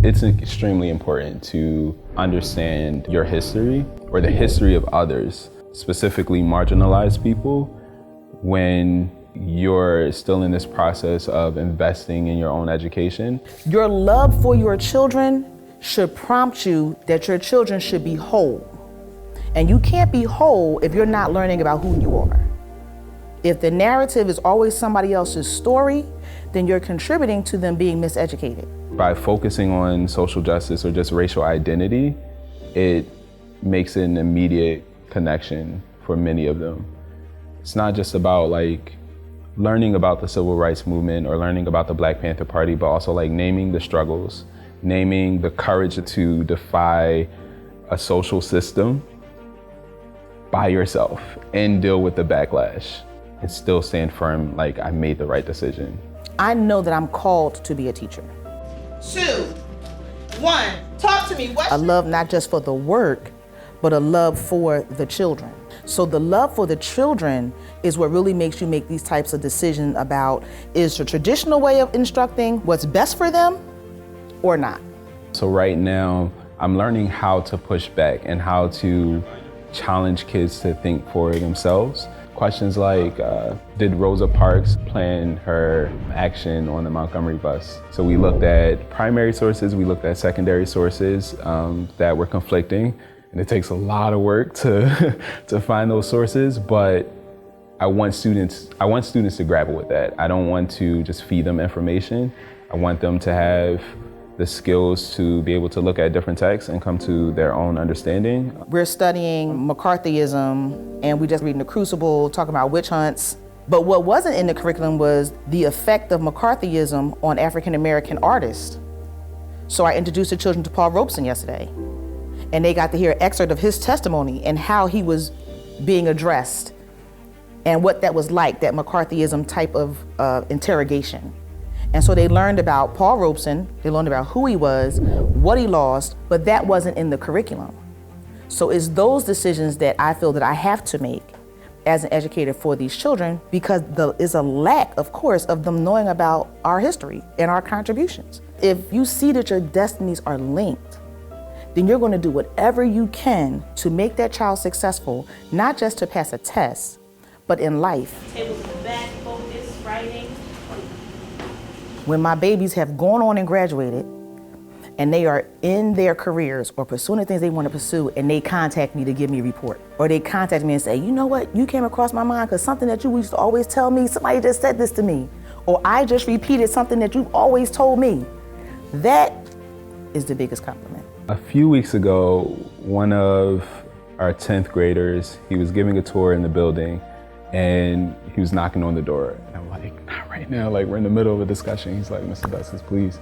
It's extremely important to understand your history or the history of others, specifically marginalized people, when you're still in this process of investing in your own education. Your love for your children should prompt you that your children should be whole. And you can't be whole if you're not learning about who you are. If the narrative is always somebody else's story, then you're contributing to them being miseducated. By focusing on social justice or just racial identity, it makes an immediate connection for many of them. It's not just about like learning about the civil rights movement or learning about the Black Panther Party, but also like naming the struggles, naming the courage to defy a social system by yourself and deal with the backlash and still stand firm like I made the right decision. I know that I'm called to be a teacher. 2, 1, talk to me. A love not just for the work, but a love for the children. So the love for the children is what really makes you make these types of decisions about, is the traditional way of instructing what's best for them or not? So right now, I'm learning how to push back and how to challenge kids to think for themselves. Questions like, did Rosa Parks plan her action on the Montgomery bus? So we looked at primary sources, we looked at secondary sources that were conflicting, and it takes a lot of work to find those sources, but I want students to grapple with that. I don't want to just feed them information. I want them to have the skills to be able to look at different texts and come to their own understanding. We're studying McCarthyism, and we just reading The Crucible, talking about witch hunts. But what wasn't in the curriculum was the effect of McCarthyism on African-American artists. So I introduced the children to Paul Robeson yesterday, and they got to hear an excerpt of his testimony and how he was being addressed and what that was like, that McCarthyism type of interrogation. And so they learned about Paul Robeson, they learned about who he was, what he lost, but that wasn't in the curriculum. So it's those decisions that I feel that I have to make as an educator for these children, because there is a lack, of course, of them knowing about our history and our contributions. If you see that your destinies are linked, then you're going to do whatever you can to make that child successful, not just to pass a test, but in life. Tables in the back, focus, writing. When my babies have gone on and graduated, and they are in their careers or pursuing the things they want to pursue, and they contact me to give me a report, or they contact me and say, you know what, you came across my mind because something that you used to always tell me, somebody just said this to me, or I just repeated something that you've always told me. That is the biggest compliment. A few weeks ago, one of our 10th graders, he was giving a tour in the building, and he was knocking on the door. And I'm like, not right now, like we're in the middle of a discussion. He's like, Mr. Dustis, please.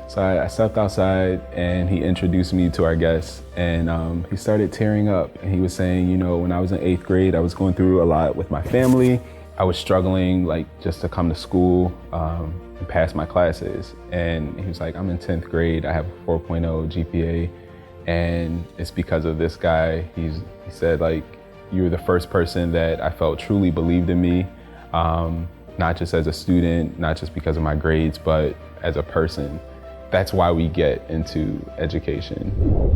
So I stepped outside and he introduced me to our guests, and he started tearing up. And he was saying, you know, when I was in 8th grade, I was going through a lot with my family. I was struggling like just to come to school and pass my classes. And he was like, I'm in 10th grade, I have a 4.0 GPA, and it's because of this guy. He said, like, you were the first person that I felt truly believed in me, not just as a student, not just because of my grades, but as a person. That's why we get into education.